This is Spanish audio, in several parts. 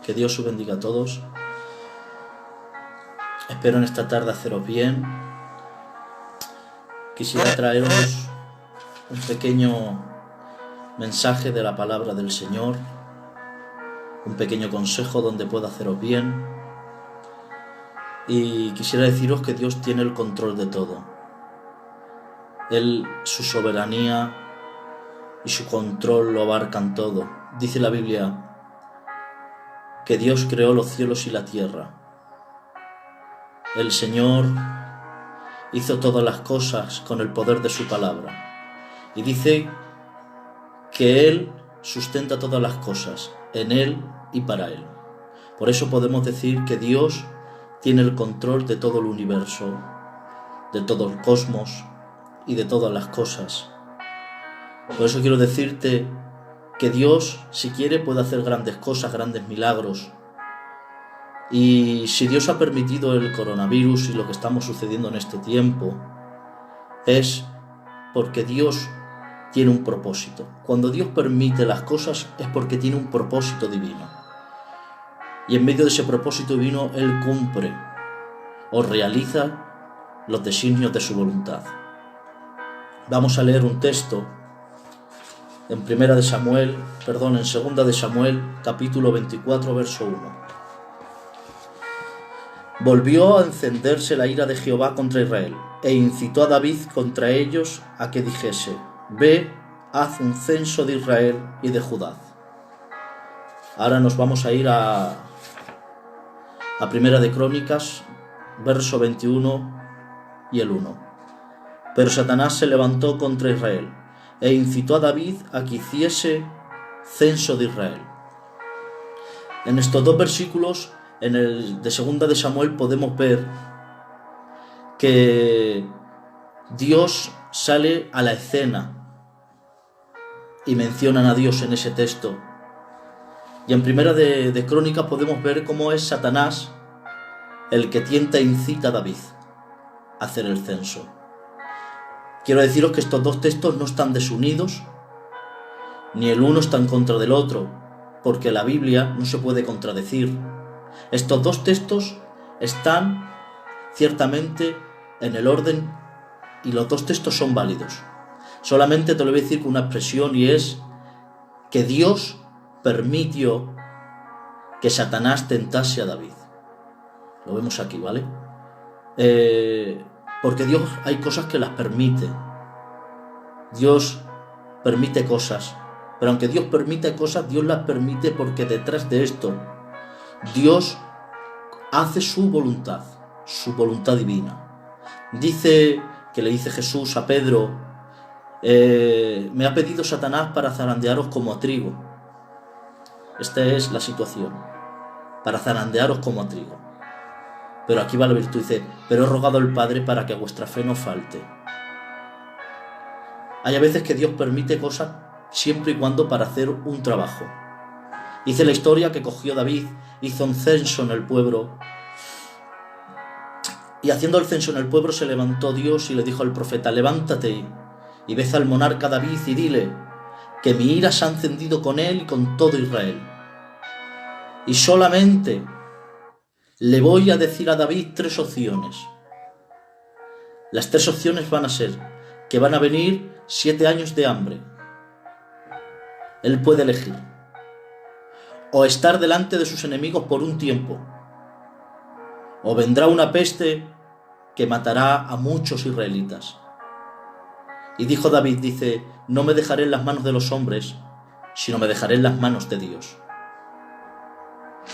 Que Dios os bendiga a todos. Espero en esta tarde haceros bien. Quisiera traeros un pequeño mensaje de la palabra del Señor, un pequeño consejo donde pueda haceros bien. Y quisiera deciros que Dios tiene el control de todo. Él, su soberanía y su control lo abarcan todo. Dice la Biblia que Dios creó los cielos y la tierra. El Señor hizo todas las cosas con el poder de su palabra. Y dice que Él sustenta todas las cosas, en Él y para Él. Por eso podemos decir que Dios tiene el control de todo el universo, de todo el cosmos y de todas las cosas. Por eso quiero decirte que Dios, si quiere, puede hacer grandes cosas, grandes milagros. Y si Dios ha permitido el coronavirus y lo que estamos sucediendo en este tiempo, es porque Dios tiene un propósito. Cuando Dios permite las cosas es porque tiene un propósito divino. Y en medio de ese propósito divino, Él cumple o realiza los designios de su voluntad. Vamos a leer un texto en 2 de Samuel, capítulo 24, verso 1. Volvió a encenderse la ira de Jehová contra Israel, e incitó a David contra ellos a que dijese: Ve, haz un censo de Israel y de Judá. Ahora nos vamos a ir a Primera de Crónicas, verso 21 y el 1. Pero Satanás se levantó contra Israel, e incitó a David a que hiciese censo de Israel. En estos dos versículos, en el de 2 de Samuel, podemos ver que Dios sale a la escena y mencionan a Dios en ese texto. Y en Primera de Crónicas podemos ver cómo es Satanás el que tienta e incita a David a hacer el censo. Quiero deciros que estos dos textos no están desunidos, ni el uno está en contra del otro, porque la Biblia no se puede contradecir. Estos dos textos están ciertamente en el orden y los dos textos son válidos. Solamente te lo voy a decir con una expresión, y es que Dios permitió que Satanás tentase a David. Lo vemos aquí, ¿vale? Porque Dios hay cosas que las permite. Dios permite cosas, pero aunque Dios permite cosas, Dios las permite porque detrás de esto Dios hace su voluntad divina. Dice que le dice Jesús a Pedro: me ha pedido Satanás para zarandearos como a trigo. Esta es la situación, para zarandearos como a trigo. Pero aquí va la virtud, dice: pero he rogado al Padre para que vuestra fe no falte. Hay a veces que Dios permite cosas siempre y cuando para hacer un trabajo. Dice la historia que cogió David, hizo un censo en el pueblo, y haciendo el censo en el pueblo se levantó Dios y le dijo al profeta: levántate y ve al monarca David y dile que mi ira se ha encendido con él y con todo Israel. Y solamente le voy a decir a David 3 opciones. Las 3 opciones van a ser que van a venir 7 años de hambre. Él puede elegir. O estar delante de sus enemigos por un tiempo. O vendrá una peste que matará a muchos israelitas. Y dijo David, dice: no me dejaré en las manos de los hombres, sino me dejaré en las manos de Dios.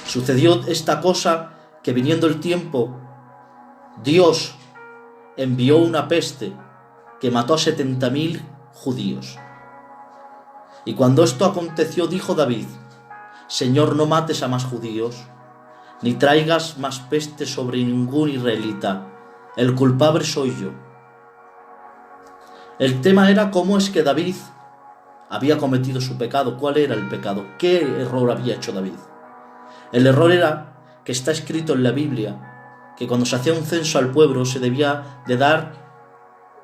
Sucedió esta cosa, que viniendo el tiempo, Dios envió una peste que mató a 70.000 judíos. Y cuando esto aconteció, dijo David: Señor, no mates a más judíos, ni traigas más peste sobre ningún israelita. El culpable soy yo. El tema era cómo es que David había cometido su pecado. ¿Cuál era el pecado? ¿Qué error había hecho David? El error era que está escrito en la Biblia que cuando se hacía un censo al pueblo se debía de dar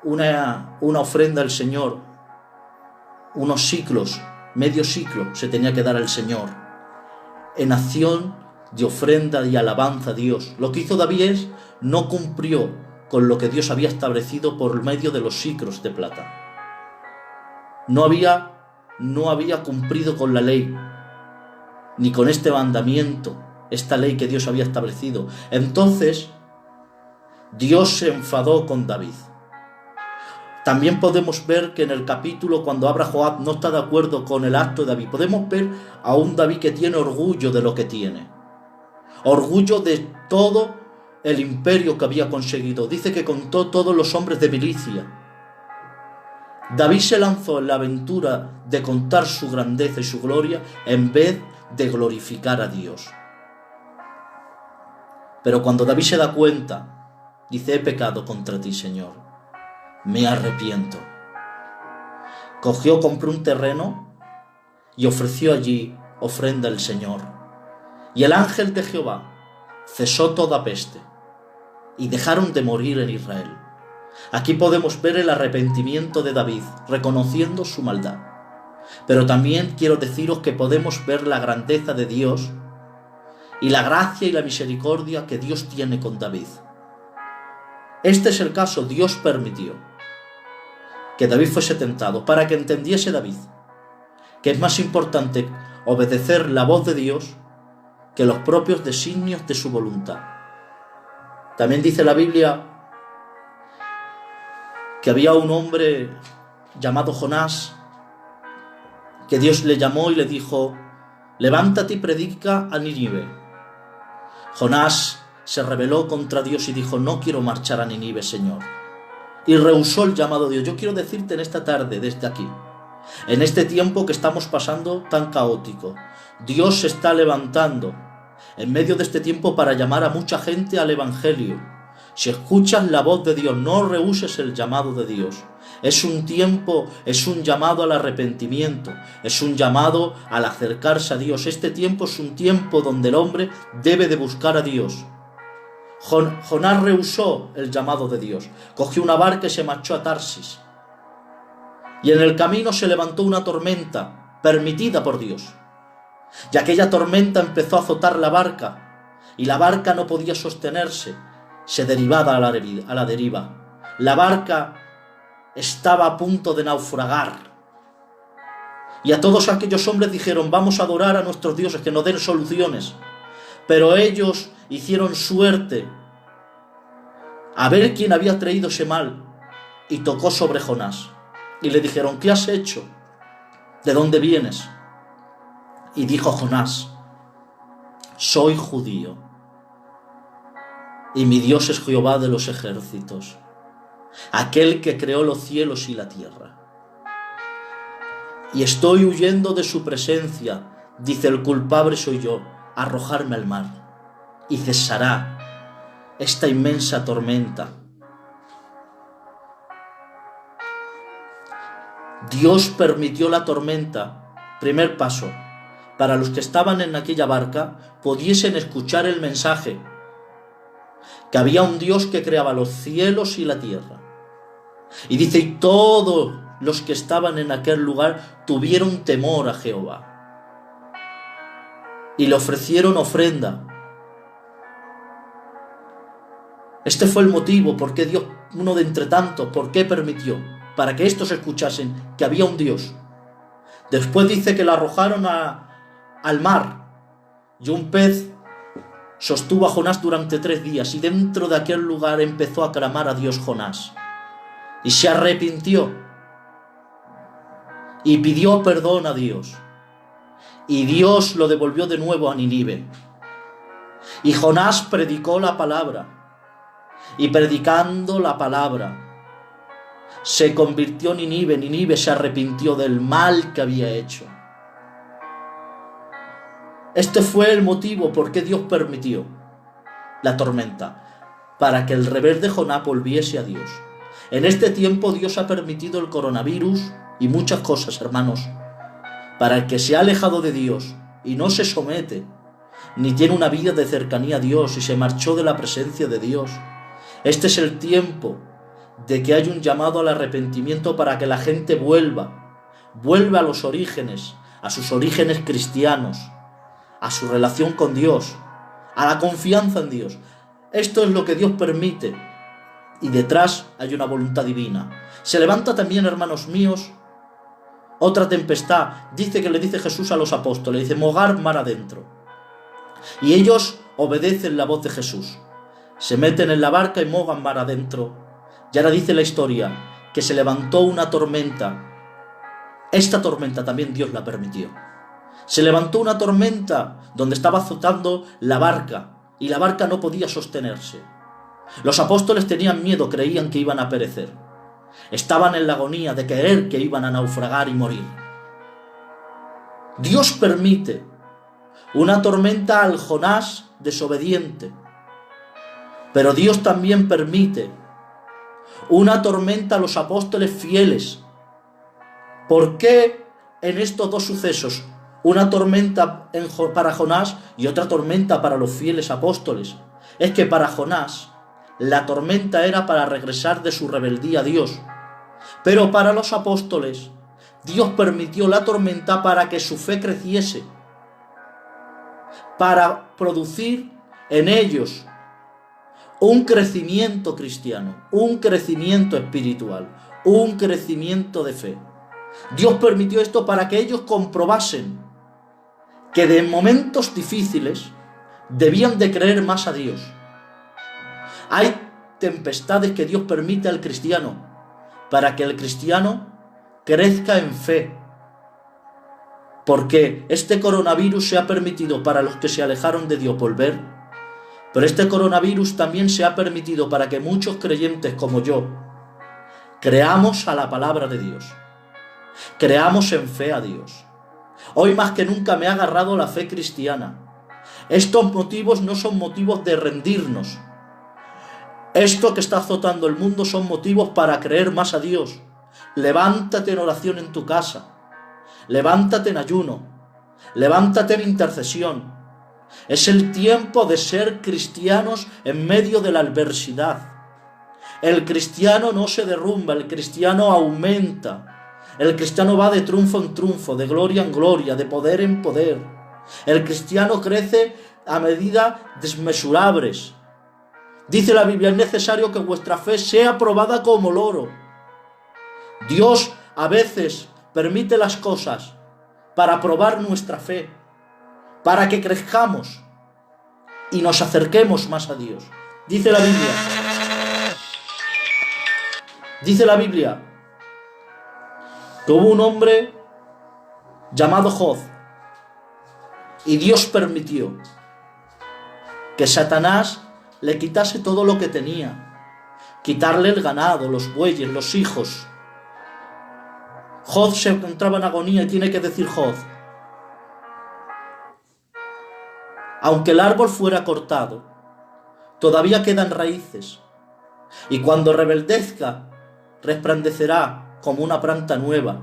una ofrenda al Señor, unos siclos, medio siclo se tenía que dar al Señor. en acción de ofrenda y alabanza a Dios. Lo que hizo David no cumplió con lo que Dios había establecido por medio de los siclos de plata. No había cumplido con la ley, ni con este mandamiento, esta ley que Dios había establecido. Entonces, Dios se enfadó con David. También podemos ver que en el capítulo, cuando habla Joab, no está de acuerdo con el acto de David. Podemos ver a un David que tiene orgullo de lo que tiene. Orgullo de todo el imperio que había conseguido. Dice que contó todos los hombres de milicia. David se lanzó en la aventura de contar su grandeza y su gloria en vez de glorificar a Dios. Pero cuando David se da cuenta, dice: he pecado contra ti, Señor, me arrepiento. Compró un terreno y ofreció allí ofrenda al Señor. Y el ángel de Jehová cesó toda peste y dejaron de morir en Israel. Aquí podemos ver el arrepentimiento de David, reconociendo su maldad. Pero también quiero deciros que podemos ver la grandeza de Dios y la gracia y la misericordia que Dios tiene con David. Este es el caso. Dios permitió que David fuese tentado para que entendiese David que es más importante obedecer la voz de Dios que los propios designios de su voluntad. También dice la Biblia que había un hombre llamado Jonás, que Dios le llamó y le dijo: levántate y predica a Nínive. Jonás se rebeló contra Dios y dijo: no quiero marchar a Nínive, Señor. Y rehusó el llamado de Dios. Yo quiero decirte en esta tarde, desde aquí, en este tiempo que estamos pasando tan caótico, Dios se está levantando en medio de este tiempo para llamar a mucha gente al Evangelio. Si escuchas la voz de Dios, no rehuses el llamado de Dios. Es un tiempo, es un llamado al arrepentimiento, es un llamado al acercarse a Dios. Este tiempo es un tiempo donde el hombre debe de buscar a Dios. Jonás rehusó el llamado de Dios, cogió una barca y se marchó a Tarsis. Y en el camino se levantó una tormenta permitida por Dios. Y aquella tormenta empezó a azotar la barca, y la barca no podía sostenerse, se derivaba a la deriva. La barca estaba a punto de naufragar. Y a todos aquellos hombres dijeron: vamos a adorar a nuestros dioses, que nos den soluciones. Pero ellos hicieron suerte a ver quién había traído ese mal, y tocó sobre Jonás. Y le dijeron: ¿qué has hecho? ¿De dónde vienes? Y dijo Jonás: soy judío, y mi Dios es Jehová de los ejércitos, aquel que creó los cielos y la tierra. Y estoy huyendo de su presencia, dice: el culpable soy yo, arrojarme al mar, y cesará esta inmensa tormenta. Dios permitió la tormenta, primer paso, para los que estaban en aquella barca pudiesen escuchar el mensaje, que había un Dios que creaba los cielos y la tierra. Y dice: y todos los que estaban en aquel lugar tuvieron temor a Jehová, y le ofrecieron ofrenda. Este fue el motivo por qué Dios, uno de entre tantos, por qué permitió, para que estos escuchasen que había un Dios. Después dice que la arrojaron al mar, y un pez sostuvo a Jonás durante 3 días, y dentro de aquel lugar empezó a clamar a Dios Jonás, y se arrepintió, y pidió perdón a Dios, y Dios lo devolvió de nuevo a Nínive. Y Jonás predicó la palabra, y predicando la palabra, se convirtió Nínive. Nínive se arrepintió del mal que había hecho. Este fue el motivo por qué Dios permitió la tormenta, para que el rebelde Jonás volviese a Dios. En este tiempo Dios ha permitido el coronavirus y muchas cosas, hermanos, para el que se ha alejado de Dios y no se somete, ni tiene una vida de cercanía a Dios y se marchó de la presencia de Dios. Este es el tiempo de que hay un llamado al arrepentimiento para que la gente vuelva a los orígenes, a sus orígenes cristianos, a su relación con Dios, a la confianza en Dios. Esto es lo que Dios permite, y detrás hay una voluntad divina. Se levanta también, hermanos míos, otra tempestad. Dice que le dice Jesús a los apóstoles, dice, mogar mar adentro. Y ellos obedecen la voz de Jesús. Se meten en la barca y mogan mar adentro. Y ahora dice la historia que se levantó una tormenta. Esta tormenta también Dios la permitió. Se levantó una tormenta donde estaba azotando la barca, y la barca no podía sostenerse. Los apóstoles tenían miedo, creían que iban a perecer. Estaban en la agonía de creer que iban a naufragar y morir. Dios permite una tormenta al Jonás desobediente, pero Dios también permite una tormenta a los apóstoles fieles. ¿Por qué en estos dos sucesos? Una tormenta para Jonás y otra tormenta para los fieles apóstoles. Es que para Jonás la tormenta era para regresar de su rebeldía a Dios. Pero para los apóstoles, Dios permitió la tormenta para que su fe creciese, para producir en ellos un crecimiento cristiano, un crecimiento espiritual, un crecimiento de fe. Dios permitió esto para que ellos comprobasen que de momentos difíciles debían de creer más a Dios. Hay tempestades que Dios permite al cristiano para que el cristiano crezca en fe. Porque este coronavirus se ha permitido para los que se alejaron de Dios volver, pero este coronavirus también se ha permitido para que muchos creyentes como yo creamos a la palabra de Dios, creamos en fe a Dios. Hoy más que nunca me ha agarrado la fe cristiana. Estos motivos no son motivos de rendirnos. Esto que está azotando el mundo son motivos para creer más a Dios. Levántate en oración en tu casa. Levántate en ayuno. Levántate en intercesión. Es el tiempo de ser cristianos en medio de la adversidad. El cristiano no se derrumba, el cristiano aumenta. El cristiano va de triunfo en triunfo, de gloria en gloria, de poder en poder. El cristiano crece a medidas desmesurables. Dice la Biblia, es necesario que vuestra fe sea probada como el oro. Dios a veces permite las cosas para probar nuestra fe, para que crezcamos y nos acerquemos más a Dios. Dice la Biblia que hubo un hombre llamado Job, y Dios permitió que Satanás le quitase todo lo que tenía, quitarle el ganado, los bueyes, los hijos. Job se encontraba en agonía y tiene que decir Job, aunque el árbol fuera cortado, todavía quedan raíces, y cuando rebeldezca, resplandecerá como una planta nueva,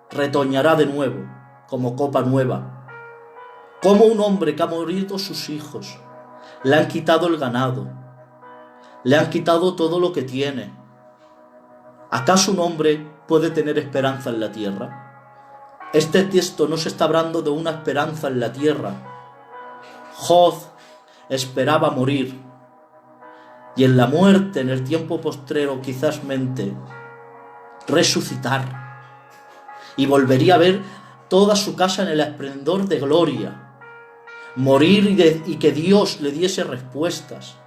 retoñará de nuevo, como copa nueva. Como un hombre que ha morido sus hijos, le han quitado el ganado, le han quitado todo lo que tiene. ¿Acaso un hombre puede tener esperanza en la tierra? Este texto no se está hablando de una esperanza en la tierra. Job esperaba morir, y en la muerte, en el tiempo postrero, quizás resucitar, y volvería a ver toda su casa en el esplendor de gloria. Morir y que Dios le diese respuestas.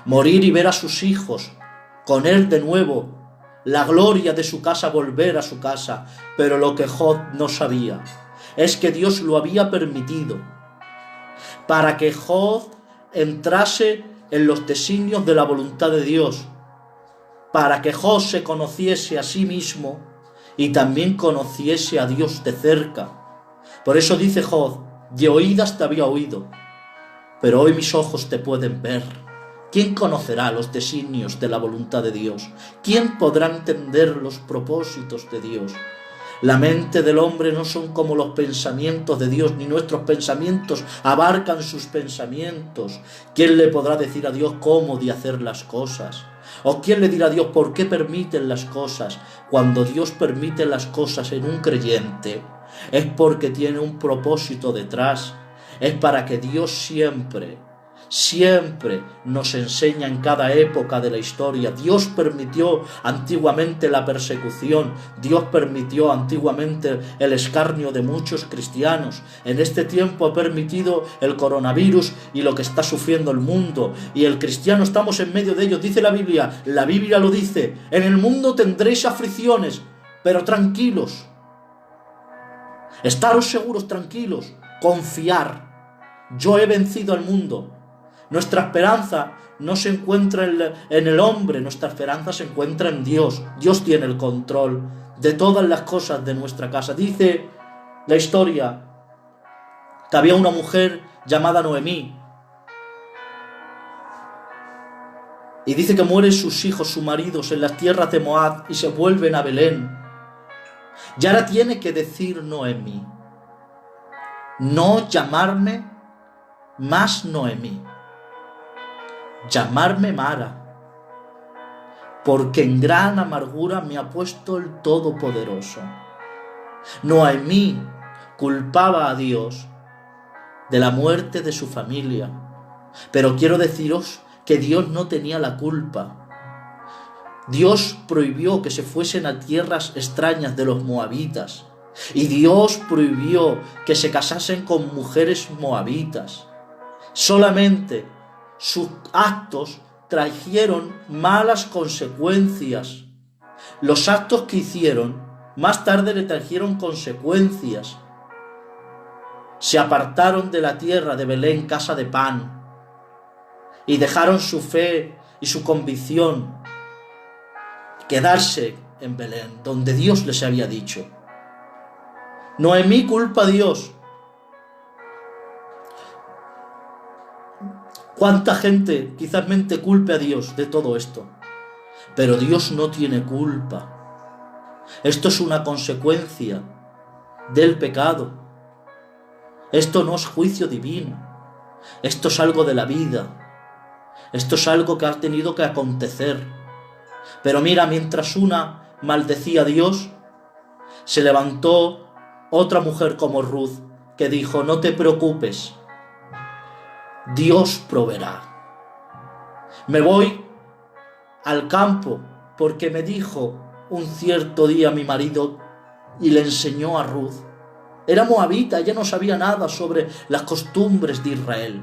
Morir y ver a sus hijos con él de nuevo. La gloria de su casa, volver a su casa. Pero lo que Job no sabía es que Dios lo había permitido para que Job entrase en los designios de la voluntad de Dios, para que Job se conociese a sí mismo y también conociese a Dios de cerca. Por eso dice Job, de oídas te había oído, pero hoy mis ojos te pueden ver. ¿Quién conocerá los designios de la voluntad de Dios? ¿Quién podrá entender los propósitos de Dios? La mente del hombre no son como los pensamientos de Dios, ni nuestros pensamientos abarcan sus pensamientos. ¿Quién le podrá decir a Dios cómo de hacer las cosas? ¿O quién le dirá a Dios por qué permiten las cosas? Cuando Dios permite las cosas en un creyente, es porque tiene un propósito detrás. es para que Dios siempre nos enseña en cada época de la historia. Dios permitió antiguamente la persecución, Dios permitió antiguamente el escarnio de muchos cristianos. En este tiempo ha permitido el coronavirus y lo que está sufriendo el mundo, y el cristiano estamos en medio de ellos. Dice la Biblia lo dice: en el mundo tendréis aflicciones, pero tranquilos, estaros seguros, tranquilos, confiar, yo he vencido al mundo. Nuestra esperanza no se encuentra en el hombre, nuestra esperanza se encuentra en Dios. Dios tiene el control de todas las cosas de nuestra casa. Dice la historia que había una mujer llamada Noemí, y dice que mueren sus hijos, sus maridos en las tierras de Moab y se vuelven a Belén. Y ahora tiene que decir Noemí, no llamarme más Noemí, llamarme Mara, porque en gran amargura me ha puesto el Todopoderoso. Noemí culpaba a Dios de la muerte de su familia, pero quiero deciros que Dios no tenía la culpa. Dios prohibió que se fuesen a tierras extrañas de los moabitas, y Dios prohibió que se casasen con mujeres moabitas. Solamente sus actos trajeron malas consecuencias. Los actos que hicieron más tarde le trajeron consecuencias. Se apartaron de la tierra de Belén, casa de pan, y dejaron su fe y su convicción quedarse en Belén, donde Dios les había dicho. Noemí culpa a Dios. ¿Cuánta gente quizás mente culpe a Dios de todo esto? Pero Dios no tiene culpa. Esto es una consecuencia del pecado. Esto no es juicio divino. Esto es algo de la vida. Esto es algo que ha tenido que acontecer. Pero mira, mientras una maldecía a Dios, se levantó otra mujer como Ruth, que dijo: no te preocupes, Dios proveerá. Me voy al campo porque me dijo un cierto día mi marido, y le enseñó a Ruth. Era moabita, ella no sabía nada sobre las costumbres de Israel,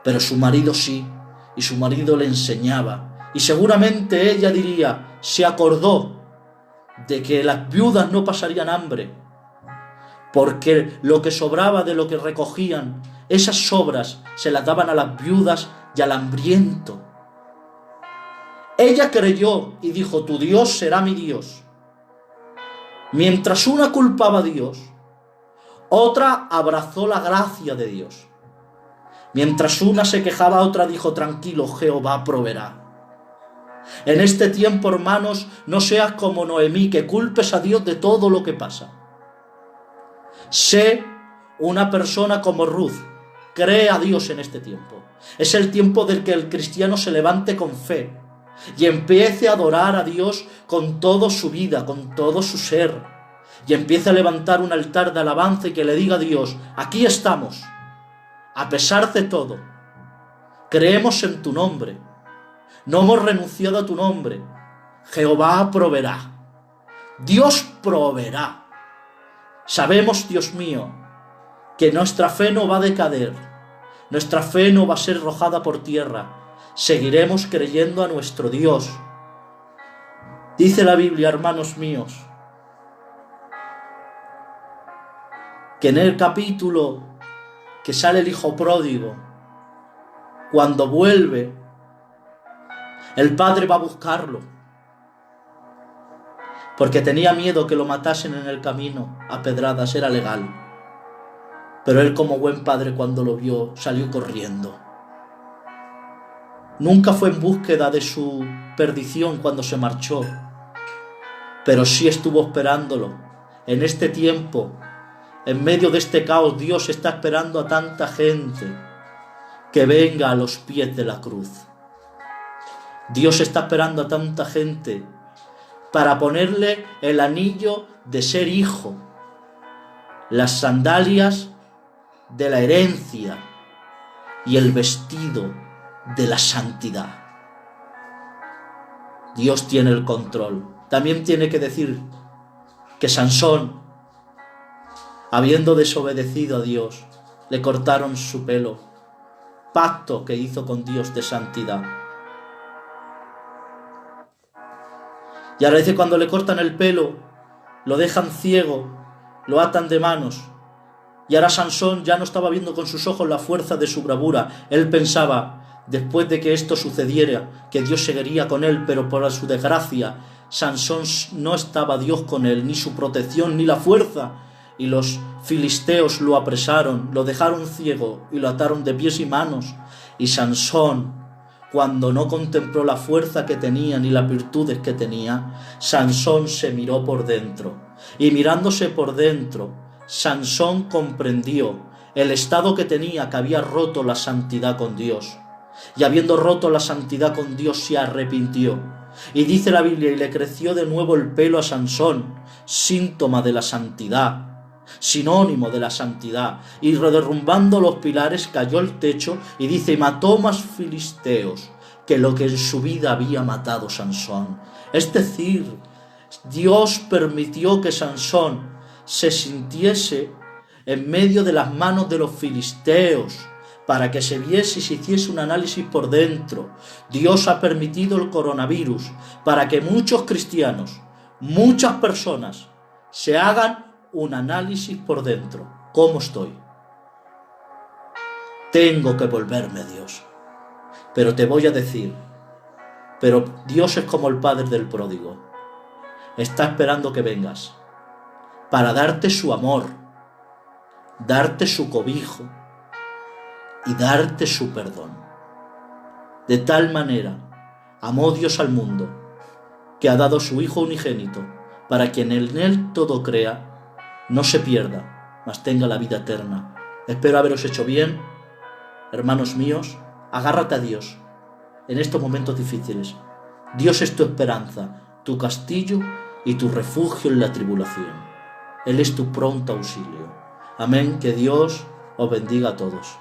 pero su marido sí, y su marido le enseñaba. Y seguramente ella diría, se acordó de que las viudas no pasarían hambre, porque lo que sobraba de lo que recogían, esas sobras se las daban a las viudas y al hambriento. Ella creyó y dijo: tu Dios será mi Dios. Mientras una culpaba a Dios, otra abrazó la gracia de Dios. Mientras una se quejaba, otra dijo: tranquilo, Jehová proveerá. En este tiempo, hermanos, no seas como Noemí, que culpes a Dios de todo lo que pasa. Sé una persona como Ruth. Cree a Dios en este tiempo. Es el tiempo del que el cristiano se levante con fe y empiece a adorar a Dios con toda su vida, con todo su ser, y empiece a levantar un altar de alabanza y que le diga a Dios: aquí estamos, a pesar de todo, creemos en tu nombre, no hemos renunciado a tu nombre. Jehová proveerá, Dios proveerá. Sabemos, Dios mío, que nuestra fe no va a decaer, nuestra fe no va a ser arrojada por tierra. Seguiremos creyendo a nuestro Dios. Dice la Biblia, hermanos míos, que en el capítulo que sale el hijo pródigo, cuando vuelve, el padre va a buscarlo, porque tenía miedo que lo matasen en el camino a pedradas, era legal. Pero él, como buen padre, cuando lo vio, salió corriendo. Nunca fue en búsqueda de su perdición cuando se marchó, pero sí estuvo esperándolo. En este tiempo, en medio de este caos, Dios está esperando a tanta gente que venga a los pies de la cruz. Dios está esperando a tanta gente para ponerle el anillo de ser hijo, las sandalias de la herencia y el vestido de la santidad. Dios tiene el control. También tiene que decir que Sansón, habiendo desobedecido a Dios, le cortaron su pelo, pacto que hizo con Dios de santidad. Y ahora dice, cuando le cortan el pelo, lo dejan ciego, lo atan de manos. Y ahora Sansón ya no estaba viendo con sus ojos la fuerza de su bravura. Él pensaba, después de que esto sucediera, que Dios seguiría con él, pero por su desgracia, Sansón no estaba Dios con él, ni su protección, ni la fuerza. Y los filisteos lo apresaron, lo dejaron ciego y lo ataron de pies y manos. Y Sansón, cuando no contempló la fuerza que tenía ni las virtudes que tenía, Sansón se miró por dentro. Y mirándose por dentro, Sansón comprendió el estado que tenía, que había roto la santidad con Dios. Y habiendo roto la santidad con Dios, se arrepintió. Y dice la Biblia, y le creció de nuevo el pelo a Sansón, síntoma de la santidad, sinónimo de la santidad. Y derrumbando los pilares, cayó el techo, y dice, y mató más filisteos que lo que en su vida había matado Sansón. Es decir, Dios permitió que Sansón se sintiese en medio de las manos de los filisteos, para que se viese y se hiciese un análisis por dentro. Dios ha permitido el coronavirus para que muchos cristianos, muchas personas, se hagan un análisis por dentro. ¿Cómo estoy? Tengo que volverme a Dios. Pero te voy a decir, pero Dios es como el padre del pródigo. Está esperando que vengas para darte su amor, darte su cobijo y darte su perdón. De tal manera amó Dios al mundo, que ha dado su Hijo unigénito, para que en él todo crea, no se pierda, mas tenga la vida eterna. Espero haberos hecho bien, hermanos míos. Agárrate a Dios en estos momentos difíciles. Dios es tu esperanza, tu castillo y tu refugio en la tribulación. Él es tu pronto auxilio. Amén. Que Dios os bendiga a todos.